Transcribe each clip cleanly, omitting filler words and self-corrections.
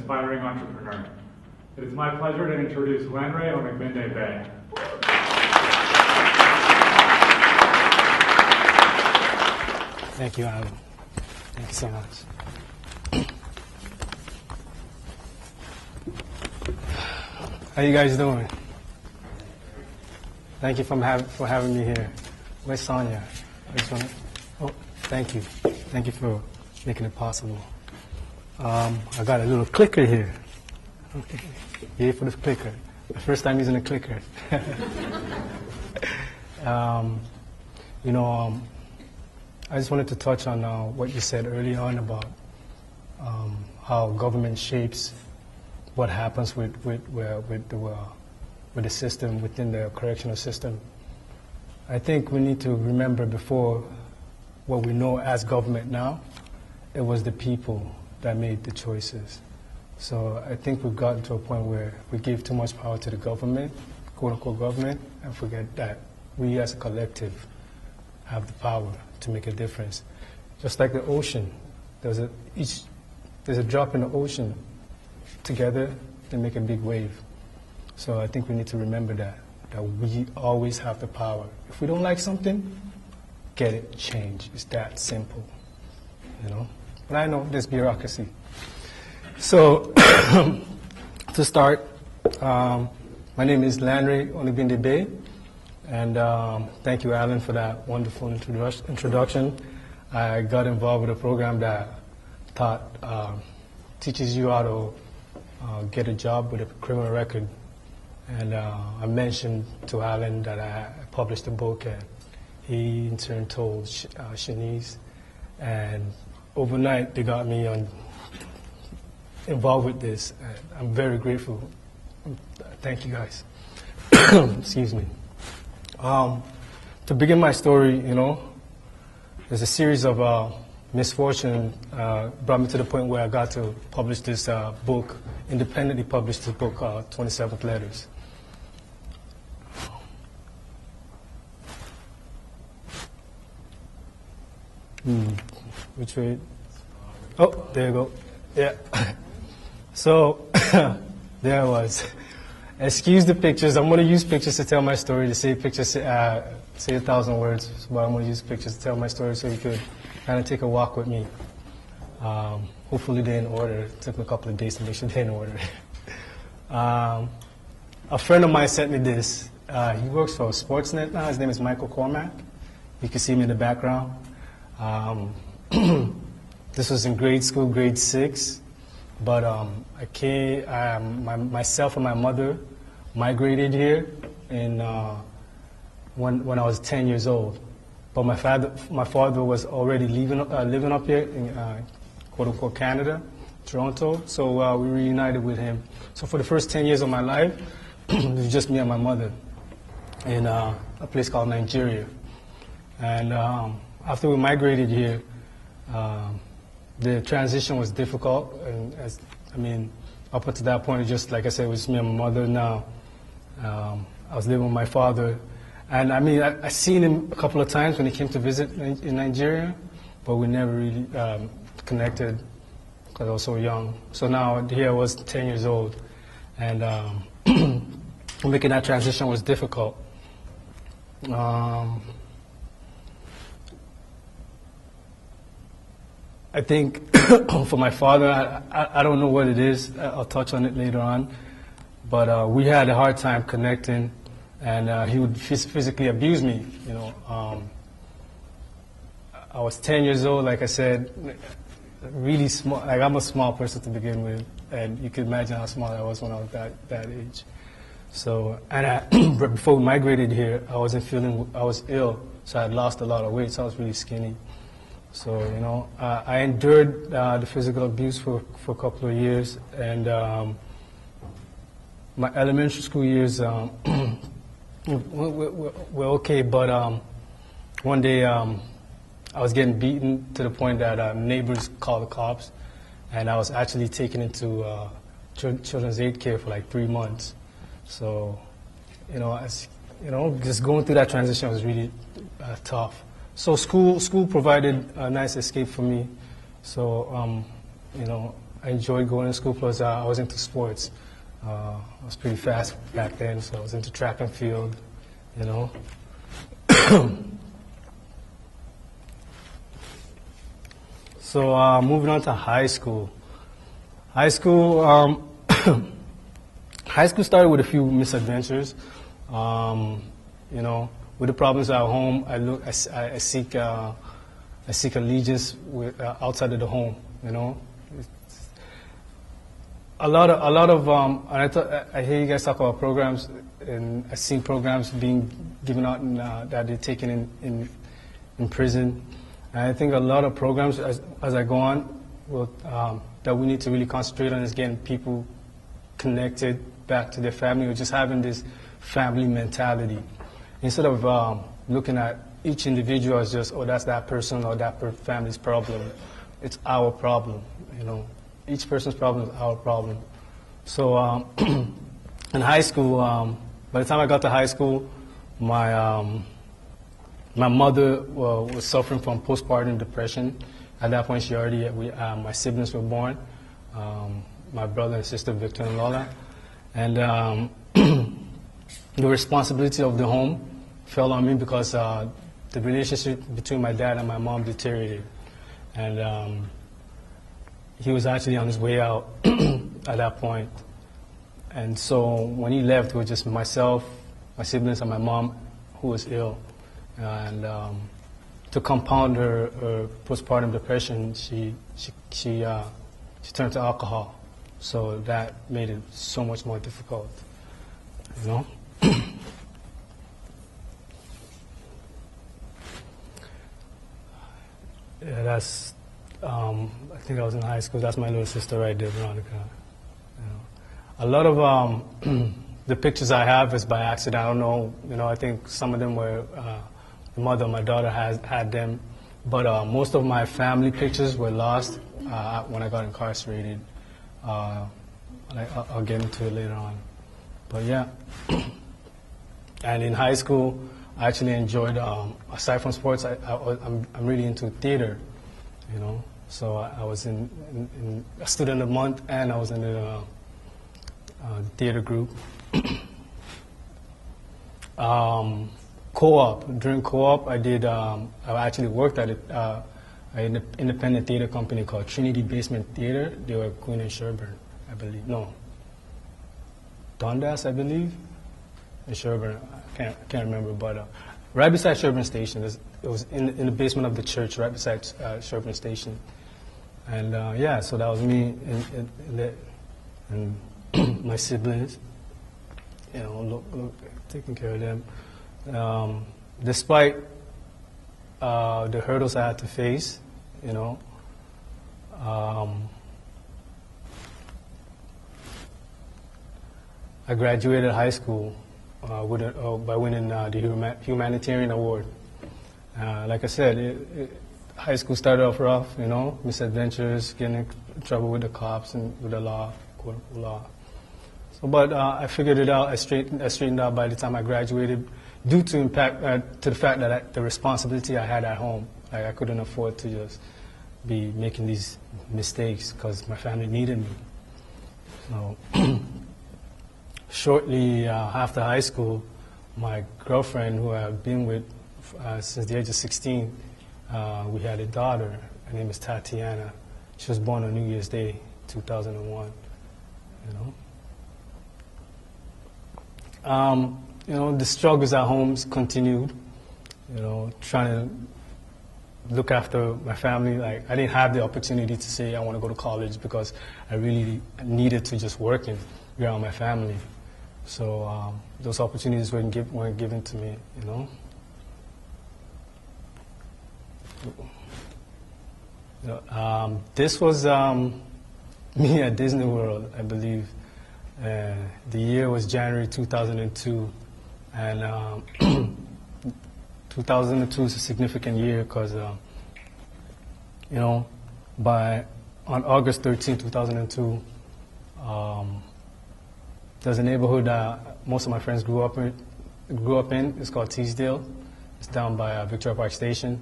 aspiring entrepreneur. It is my pleasure to introduce Lanre on McMinnday Bay. Thank you, Alan. Thank you so much. How you guys doing? Thank you for having me here. Where's Sonia? Thank you. Thank you for making it possible. I got a little clicker here. Okay. Yay for this clicker. The first time using a clicker. I just wanted to touch on what you said early on about how government shapes what happens with the system, within the correctional system. I think we need to remember before what we know as government now, it was the people that made the choices. So I think we've gotten to a point where we give too much power to the government, quote unquote government, and forget that we as a collective have the power to make a difference. Just like the ocean, there's a drop in the ocean. Together, they make a big wave. So I think we need to remember that we always have the power. If we don't like something, get it changed. It's that simple, But I know there's bureaucracy. So to start, my name is Lanre Onibinde, and thank you, Alan, for that wonderful introduction. I got involved with a program that teaches you how to get a job with a criminal record. And I mentioned to Alan that I published a book, and he in turn told Shanice. And overnight, they got me involved with this. And I'm very grateful. Thank you, guys. Excuse me. To begin my story, there's a series of misfortune brought me to the point where I got to publish this book, independently published this book, 27th Letters. Which way? Oh, there you go. Yeah. So, there I was. Excuse the pictures. I'm going to use pictures to tell my story. To say pictures, say 1,000 words, but I'm going to use pictures to tell my story so you could kind of take a walk with me. Hopefully they're in order. It took me a couple of days to make sure they're in order. A friend of mine sent me this. He works for Sportsnet now. His name is Michael Cormack. You can see him in the background. This was in grade school, grade 6. But myself and my mother migrated here when I was 10 years old. But my father was already living up here in quote-unquote Canada, Toronto. So we reunited with him. So for the first 10 years of my life, it was just me and my mother in a place called Nigeria. And after we migrated here, the transition was difficult. And up until that point, just like I said, it was me and my mother. Now I was living with my father. And I seen him a couple of times when he came to visit in Nigeria, but we never really connected because I was so young. So now here I was 10 years old, and making that transition was difficult. I think for my father, I don't know what it is. I'll touch on it later on. But we had a hard time connecting. And he would physically abuse me, I was 10 years old, like I said, really small. Like, I'm a small person to begin with, and you can imagine how small I was when I was that age. So, and before we migrated here, I was ill, so I had lost a lot of weight, so I was really skinny. So, I endured the physical abuse for a couple of years, and my elementary school years, we're okay, but one day I was getting beaten to the point that neighbors called the cops, and I was actually taken into children's aid care for like 3 months. So, just going through that transition was really tough. So school provided a nice escape for me. So, I enjoyed going to school, plus I was into sports. I was pretty fast back then, so I was into track and field, you know. So moving on to high school. High school, high school started with a few misadventures. You know, with the problems at home, I seek allegiance with, outside of the home. You know, a lot of. I hear you guys talk about programs, and I've seen programs being given out that they're taken in prison. And I think a lot of programs, as I go on, that we need to really concentrate on is getting people connected back to their family, or just having this family mentality, instead of looking at each individual as just, oh, that's that person or that family's problem. It's our problem, you know. Each person's problem is our problem. So in high school, by the time I got to high school, my mother was suffering from postpartum depression. At that point, my siblings were born, my brother and sister, Victor and Lola. And the responsibility of the home fell on me because the relationship between my dad and my mom deteriorated. And he was actually on his way out at that point. And so when he left, it was just myself, my siblings, and my mom, who was ill. And to compound her postpartum depression, she turned to alcohol. So that made it so much more difficult, you know? Yeah, that's, I think I was in high school. That's my little sister right there, Veronica. You know, a lot of the pictures I have is by accident. I don't know, you know, I think some of them were, the mother of my daughter had them. But most of my family pictures were lost when I got incarcerated. I'll get into it later on. But yeah. And in high school, I actually enjoyed, aside from sports, I'm really into theater, you know. So I was in a student of the month, and I was in the theater group. Co-op. During co-op, I actually worked at an independent theater company called Trinity Basement Theater. They were Queen and Sherburne, I believe. No. Dundas, I believe. And Sherburne, I can't remember, but right beside Sherburne Station. It was in the basement of the church, right beside Sherburne Station. And yeah, so that was me and my siblings, you know, taking care of them. Despite the hurdles I had to face, you know, I graduated high school by winning the humanitarian award. Like I said, high school started off rough, you know, misadventures, getting in trouble with the cops and with the law, quote unquote law. So, but I figured it out. I straightened out by the time I graduated, due to the fact that the responsibility I had at home. Like, I couldn't afford to just be making these mistakes because my family needed me. So, shortly after high school, my girlfriend, who I've been with since the age of 16, we had a daughter. Her name is Tatiana. She was born on New Year's Day, 2001. You know, the struggles at home continued. You know, trying to look after my family. Like, I didn't have the opportunity to say I want to go to college because I really needed to just work and be around my family. So those opportunities weren't given to me. You know. This was me at Disney World, I believe. The year was January 2002, and 2002 is a significant year because, you know, on August 13, 2002, there's a neighborhood that most of my friends grew up in. It's called Teasdale. It's down by Victoria Park Station.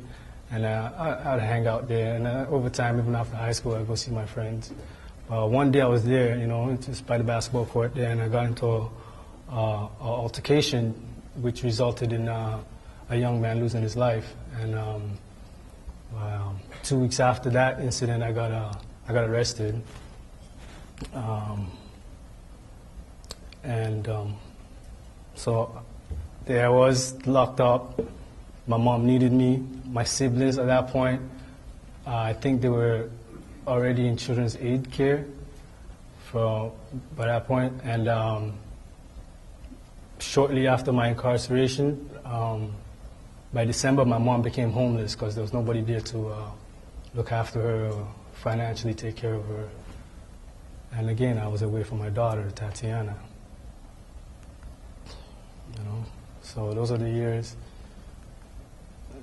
And I'd hang out there, and over time, even after high school, I'd go see my friends. One day I was there, just by the basketball court there, and I got into a altercation, which resulted in a young man losing his life. And 2 weeks after that incident, I got arrested. So there I was, locked up. My mom needed me. My siblings at that point, I think they were already in children's aid care by that point. And shortly after my incarceration, by December, my mom became homeless because there was nobody there to look after her or financially take care of her. And again, I was away from my daughter, Tatiana. So those are the years,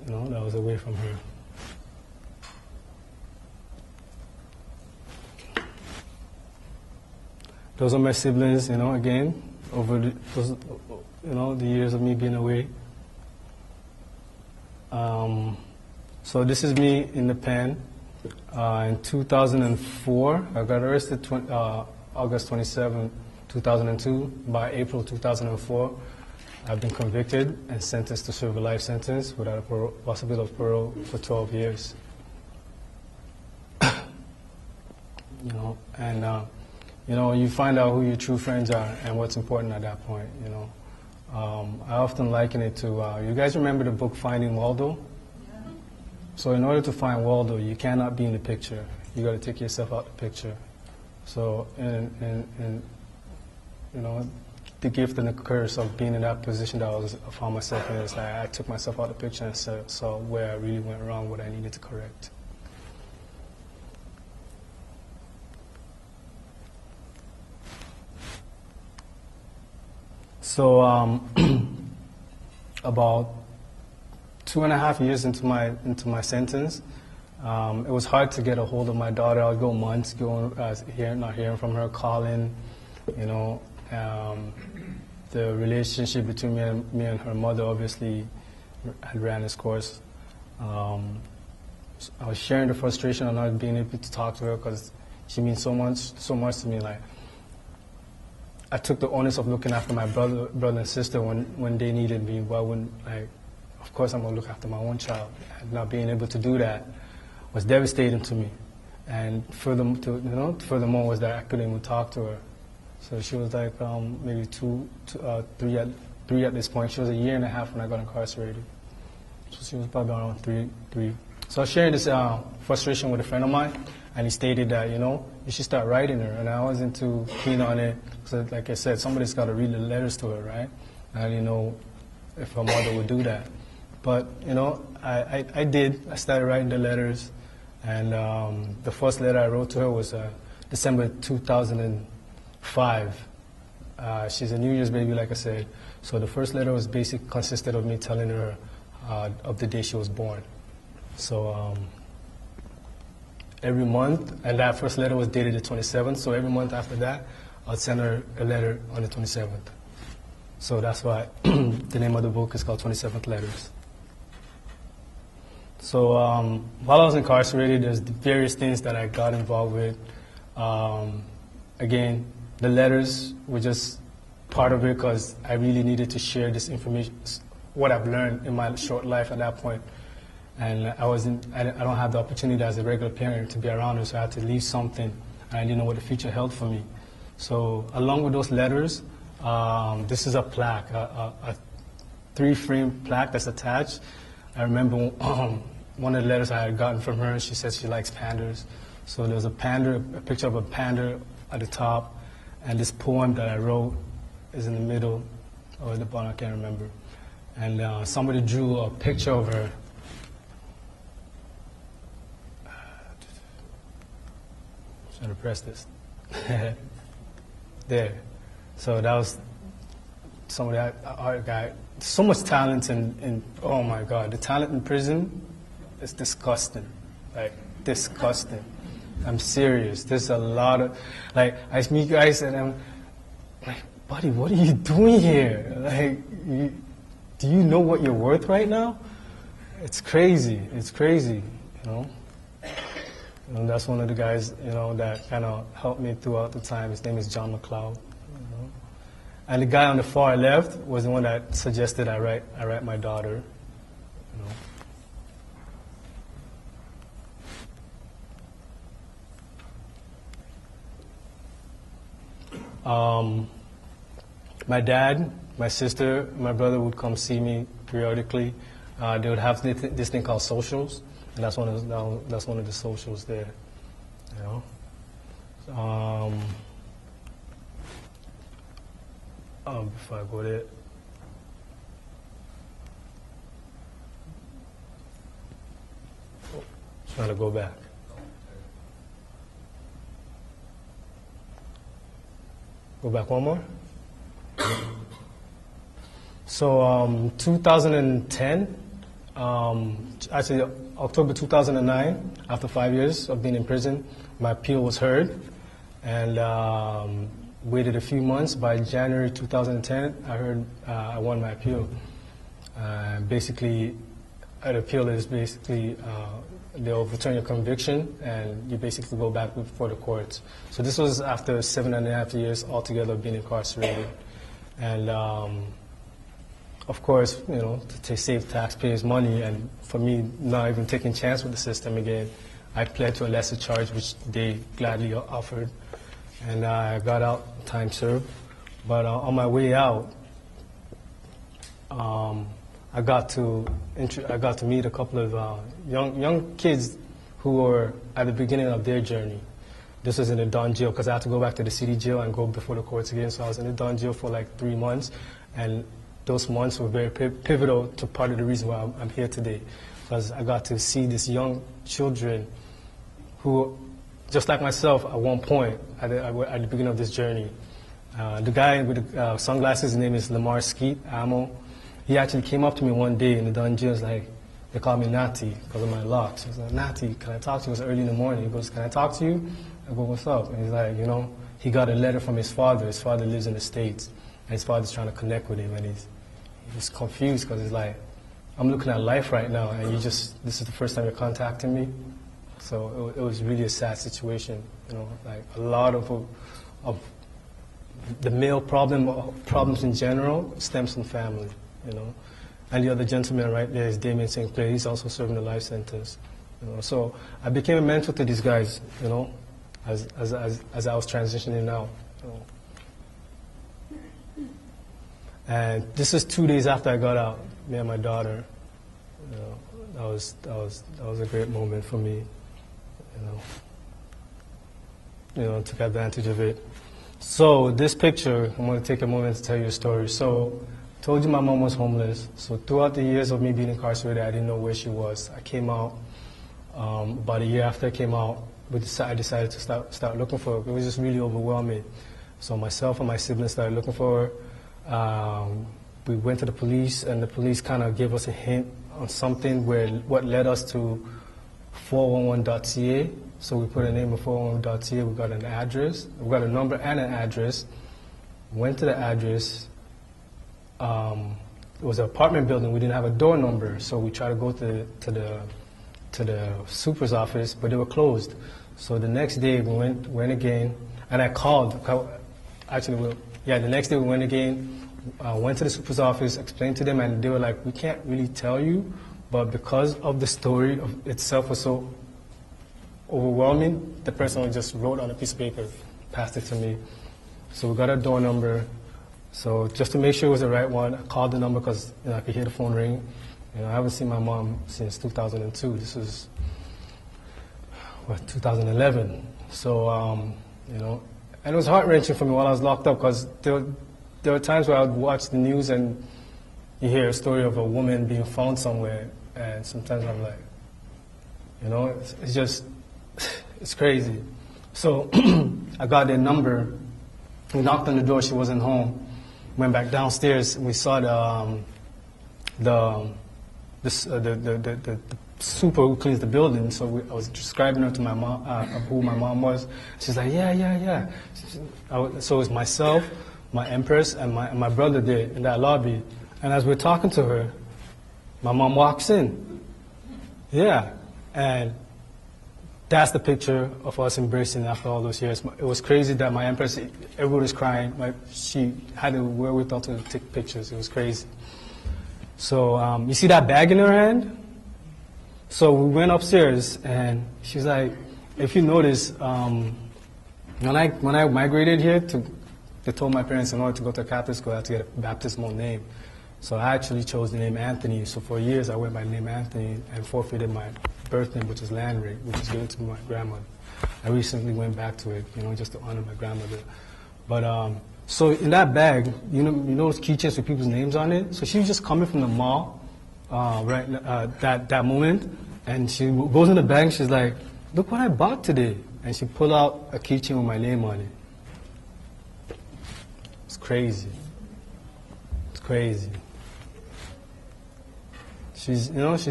that I was away from her. Those are my siblings, again, over the years of me being away. So this is me in the pen. In 2004, I got arrested August 27, 2002. By April 2004, I've been convicted and sentenced to serve a life sentence without a possibility of parole for 12 years. You find out who your true friends are and what's important at that point, I often liken it to, you guys remember the book Finding Waldo? Yeah. So in order to find Waldo, you cannot be in the picture. You got to take yourself out the picture. So, the gift and the curse of being in that position that I found myself in is like I took myself out of the picture and saw where I really went wrong, what I needed to correct. So about 2.5 years into my sentence, it was hard to get a hold of my daughter. I would go months not hearing from her, calling, the relationship between me and her mother obviously had ran its course. I was sharing the frustration of not being able to talk to her because she means so much to me. Like, I took the onus of looking after my brother and sister when they needed me. Why wouldn't, of course I'm gonna look after my own child. And not being able to do that was devastating to me. And furthermore was that I couldn't even talk to her. So she was like maybe three at this point. She was 1.5 years when I got incarcerated. So she was probably around three. So I was sharing this frustration with a friend of mine, and he stated that, you should start writing her. And I wasn't too keen on it. So like I said, somebody's got to read the letters to her, right? I didn't know if her mother would do that. But, I did. I started writing the letters. And the first letter I wrote to her was December 2005. She's a New Year's baby, like I said. So the first letter was consisted of me telling her of the day she was born. So every month, and that first letter was dated the 27th, so every month after that, I'd send her a letter on the 27th. So that's why the name of the book is called 27th Letters. So while I was incarcerated, there's various things that I got involved with. Again, the letters were just part of it because I really needed to share this information, what I've learned in my short life at that point. And I don't have the opportunity as a regular parent to be around her, so I had to leave something, and I didn't know what the future held for me. So along with those letters, this is a plaque, a 3-frame plaque that's attached. I remember one of the letters I had gotten from her, she said she likes pandas. So there was a picture of a panda at the top, and this poem that I wrote is in the middle, or at the bottom, I can't remember. And somebody drew a picture of her. Trying to press this. There. So that was some of that art guy. So much talent and oh my God, the talent in prison is disgusting. Like, disgusting. I'm serious. There's a lot of, like, I meet guys and I'm like, buddy, what are you doing here? Like, do you know what you're worth right now? It's crazy. It's crazy, And that's one of the guys, that kind of helped me throughout the time. His name is John McLeod. And the guy on the far left was the one that suggested I write my daughter. My dad, my sister, my brother would come see me periodically. They would have this thing called socials, and that's one of the socials there. Before I go there. Trying to go back. Go back one more. So 2010, actually October 2009, after 5 years of being in prison, my appeal was heard, and waited a few months. By January 2010, I won my appeal. Basically, an appeal is basically they overturn your conviction, and you basically go back before the courts. So this was after 7.5 years altogether of being incarcerated. And of course, to save taxpayers' money, and for me not even taking chance with the system again, I pled to a lesser charge, which they gladly offered. And I got out, time served. But on my way out, I got to meet a couple of young kids who were at the beginning of their journey. This was in the Don jail, because I had to go back to the city jail and go before the courts again. So I was in the Don jail for like 3 months, and those months were very pivotal to part of the reason why I'm here today, because I got to see these young children who, just like myself, at one point at the beginning of this journey. The guy with the sunglasses, his name is Lamar Skeet Amo. He actually came up to me one day in the dungeon. Was like, they called me Natty because of my locks. He was like, Natty, can I talk to you? It was early in the morning. He goes, can I talk to you? I go, what's up? And he's like, he got a letter from his father. His father lives in the States, and his father's trying to connect with him, and he's confused because he's like, I'm looking at life right now, and this is the first time you're contacting me. So it was really a sad situation, like a lot of the male problems in general stems from family, And the other gentleman right there is Damien St. Clair. He's also serving a life sentence, So I became a mentor to these guys, as I was transitioning out. And this is 2 days after I got out, me and my daughter. That was a great moment for me. Took advantage of it. So this picture, I'm going to take a moment to tell you a story. So I told you my mom was homeless. So throughout the years of me being incarcerated, I didn't know where she was. I came out, about a year after I came out, I decided to start looking for her. It was just really overwhelming. So myself and my siblings started looking for her. We went to the police, and the police kind of gave us a hint on something what led us to 411.ca. So we put a name of 411.ca. We got an address. We got a number and an address. Went to the address. It was an apartment building. We didn't have a door number, so we tried to go to the super's office, but they were closed. So the next day we went again, and I called. The next day we went again. Went to the super's office, explained to them, and they were like, we can't really tell you, but because of the story itself was so overwhelming, the person just wrote on a piece of paper, passed it to me. So we got a door number. So just to make sure it was the right one, I called the number because I could hear the phone ring. I haven't seen my mom since 2002. This is 2011. So and it was heart-wrenching for me while I was locked up, because there were times where I would watch the news and you hear a story of a woman being found somewhere, and sometimes I'm like, it's just, it's crazy. So I got their number. We knocked on the door. She wasn't home. Went back downstairs, and we saw the super who cleans the building. So I was describing her to my mom, who my mom was. She's like, yeah. So it was myself, my Empress, and my brother there in that lobby. And as we're talking to her, my mom walks in. Yeah. And that's the picture of us embracing after all those years. It was crazy that my empress, everyone was crying. She had the wherewithal to take pictures. It was crazy. So you see that bag in her hand? So we went upstairs, and she's like, if you notice, when I migrated here, they told my parents in order to go to Catholic school, I had to get a baptismal name. So I actually chose the name Anthony. So for years, I went by the name Anthony and forfeited my birth name, which is Lanre, which was given to my grandmother. I recently went back to it, just to honor my grandmother. But so in that bag, you know those keychains with people's names on it. So she was just coming from the mall, that moment, and she goes in the bag and she's like, "Look what I bought today," and she pulled out a keychain with my name on it. It's crazy. It's crazy. She's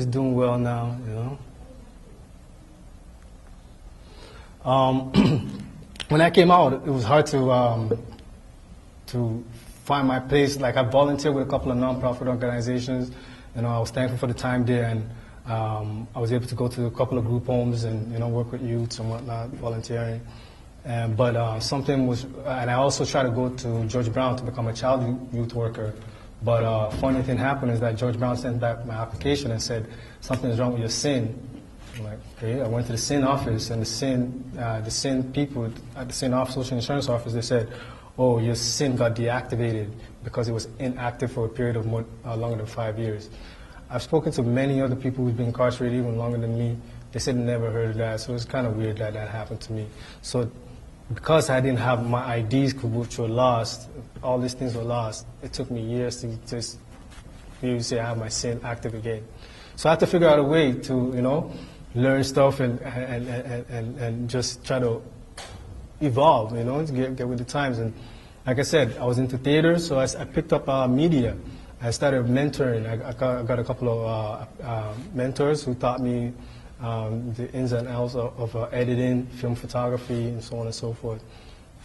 doing well now, When I came out, it was hard to find my place. Like, I volunteered with a couple of nonprofit organizations. I was thankful for the time there, and I was able to go to a couple of group homes and work with youths and whatnot, volunteering. But something was, and I also tried to go to George Brown to become a child youth worker. But funny thing happened is that George Brown sent back my application and said, something is wrong with your SIN. I'm like, okay. I went to the SIN office, and the SIN people at the SIN office, Social Insurance Office, they said, oh, your SIN got deactivated because it was inactive for a period of longer than 5 years. I've spoken to many other people who've been incarcerated even longer than me. They said they never heard of that, so it's kind of weird that that happened to me. So because I didn't have my IDs, which were lost, all these things were lost, it took me years to just say I have my SIN active again. So I had to figure out a way to, learn stuff and just try to evolve, to get with the times. And like I said, I was into theater, so I picked up media. I started mentoring. I got a couple of mentors who taught me the ins and outs of editing, film photography, and so on and so forth.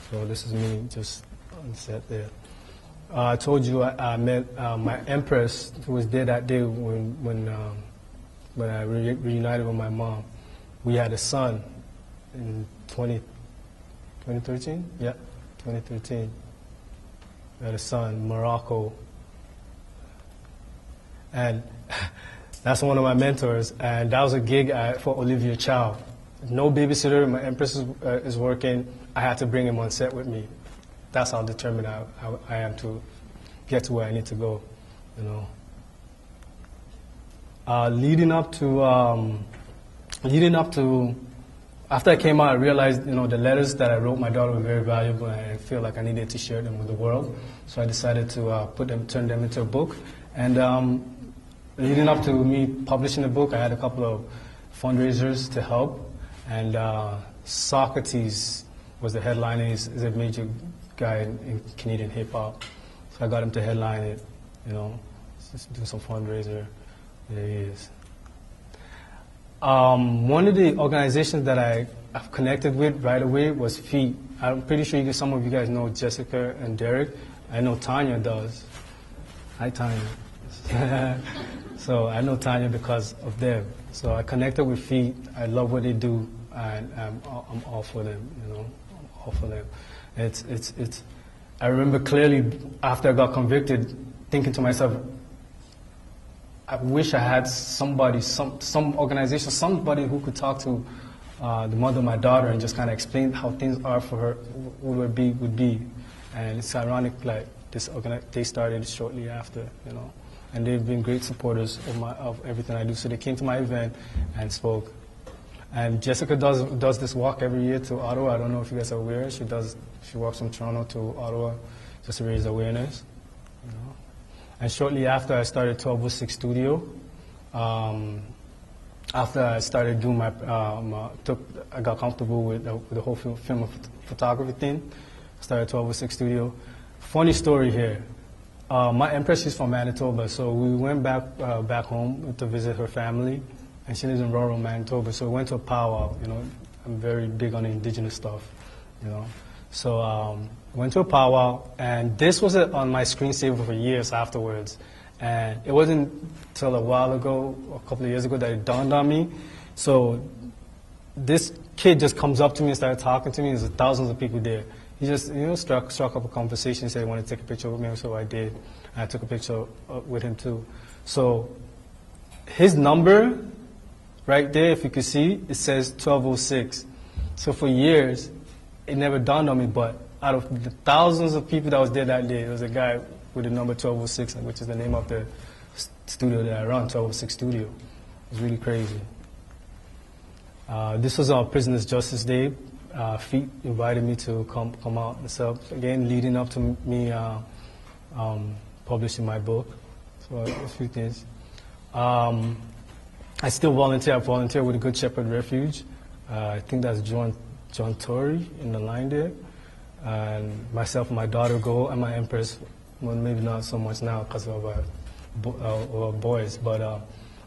So this is me just on set there. I told you I met my empress, who was there that day when I reunited with my mom. We had a son in 2013? Yeah, 2013. We had a son, Morocco. And that's one of my mentors, and that was a gig for Olivia Chow. No babysitter, my empress is working. I had to bring him on set with me. That's how determined I am to get to where I need to go, Leading up to, after I came out, I realized, the letters that I wrote my daughter were very valuable, and I feel like I needed to share them with the world. So I decided to turn them into a book. And leading up to me publishing the book, I had a couple of fundraisers to help, and Socrates was the headliner. He's a major guy in Canadian hip hop, so I got him to headline it. Just do some fundraiser. There he is. One of the organizations that I've connected with right away was FEET. I'm pretty sure some of you guys know Jessica and Derek. I know Tanya does. Hi, Tanya. So I know Tanya because of them. So I connected with FEET. I love what they do, and I'm all for them. I'm all for them. I remember clearly after I got convicted, thinking to myself, I wish I had somebody, some organization, somebody who could talk to the mother of my daughter and just kind of explain how things are for her, would be. And it's ironic, like they started shortly after, And they've been great supporters of everything I do. So they came to my event and spoke. And Jessica does this walk every year to Ottawa. I don't know if you guys are aware. She walks from Toronto to Ottawa just to raise awareness. And shortly after, I started 1206 Studio. After I started doing I got comfortable with the whole film photography thing. I started 1206 Studio. Funny story here. My empress is from Manitoba, so we went back home to visit her family, and she lives in rural Manitoba. So we went to a powwow. I'm very big on indigenous stuff. So went to a powwow, and this was on my screensaver for years afterwards. And it wasn't till a while ago, a couple of years ago, that it dawned on me. So this kid just comes up to me and started talking to me. There's thousands of people there. He just, struck up a conversation. He said he wanted to take a picture with me, so I did. I took a picture with him too. So his number, right there, if you could see, it says 1206. So for years, it never dawned on me, but out of the thousands of people that was there that day, there was a guy with the number 1206, which is the name of the studio that I run, 1206 Studio. It was really crazy. This was our Prisoners Justice Day. FEET invited me to come out and stuff. Again, leading up to me publishing my book. So a few things. I still volunteer. I volunteer with the Good Shepherd Refuge. I think that's John Tory in the line there. And myself and my daughter go, and my Empress, well, maybe not so much now because of our boys, but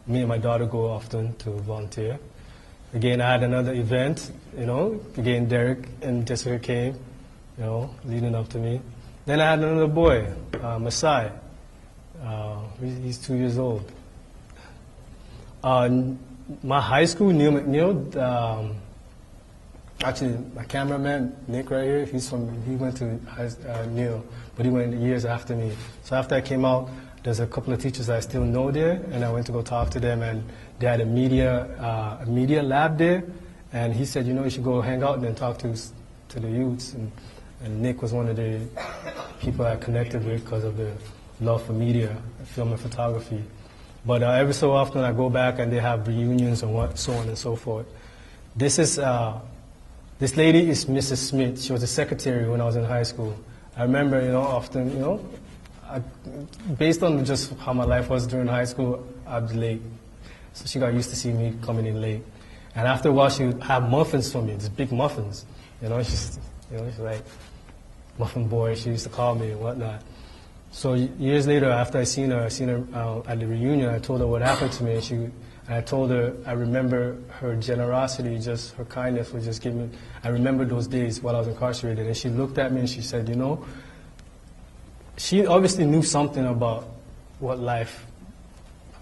me and my daughter go often to volunteer. Again, I had another event, again, Derek and Jessica came, leading up to me. Then I had another boy, Masai. He's 2 years old. My high school, Neil McNeil, actually my cameraman, Nick right here, he went to Neil, but he went years after me. So after I came out, there's a couple of teachers I still know there, and I went to go talk to them, and they had a media lab there, and he said, you should go hang out and then talk to the youths, and Nick was one of the people I connected with because of the love for media, film and photography. But every so often I go back and they have reunions and so on and so forth. This lady is Mrs. Smith. She was a secretary when I was in high school. I remember, often, based on just how my life was during high school, I'd be late. So she got used to seeing me coming in late. And after a while, she would have muffins for me, these big muffins. She's like, muffin boy, she used to call me and whatnot. So years later, after I seen her at the reunion, I told her what happened to me, and I told her I remember her generosity, just her kindness was just giving me. I remember those days while I was incarcerated, and she looked at me and she said, she obviously knew something about what life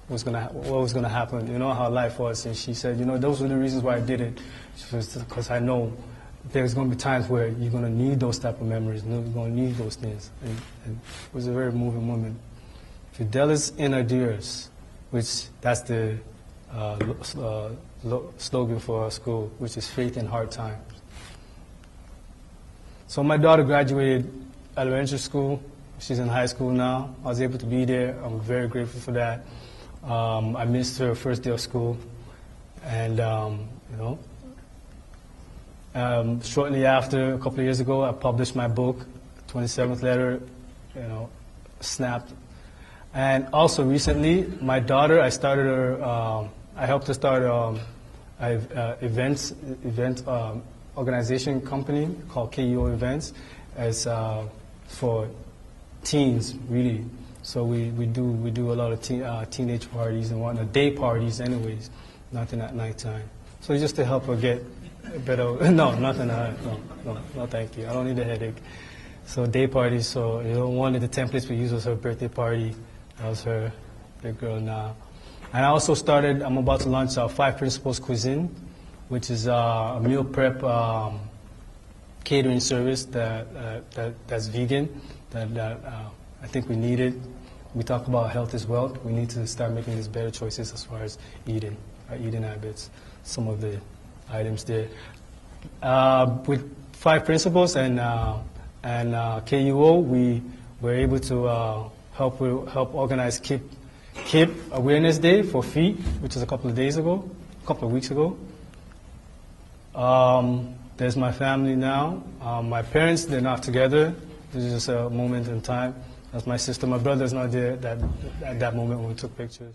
was gonna happen, how life was, and she said, those were the reasons why I did it, because I know there's going to be times where you're going to need those type of memories, you're going to need those things. And it was a very moving woman. Fidelis Inadirs, which that's the slogan for our school, which is faith in hard times. So my daughter graduated elementary school. She's in high school now. I was able to be there. I'm very grateful for that. I missed her first day of school. And, shortly after, a couple of years ago, I published my book, 27th Letter, snapped. And also recently, my daughter, I helped her start an event organization company called KUO Events as for teens, really. So we do a lot of teenage parties and whatnot, day parties anyways, nothing at nighttime. So just to help her get better, no, thank you. I don't need a headache. So day parties, so one of the templates we used was her birthday party. That was her, big girl now. And I also I'm about to launch 5 Principles Cuisine, which is a meal prep catering service that's vegan, that I think we need it. We talk about health as well. We need to start making these better choices as far as eating, our eating habits, some of the items there. With 5 Principles and KUO, we were able to help organize KIP Awareness Day for FEET, which is a couple of weeks ago. There's my family now. My parents, they're not together. This is just a moment in time. That's my sister. My brother's not there at that moment when we took pictures.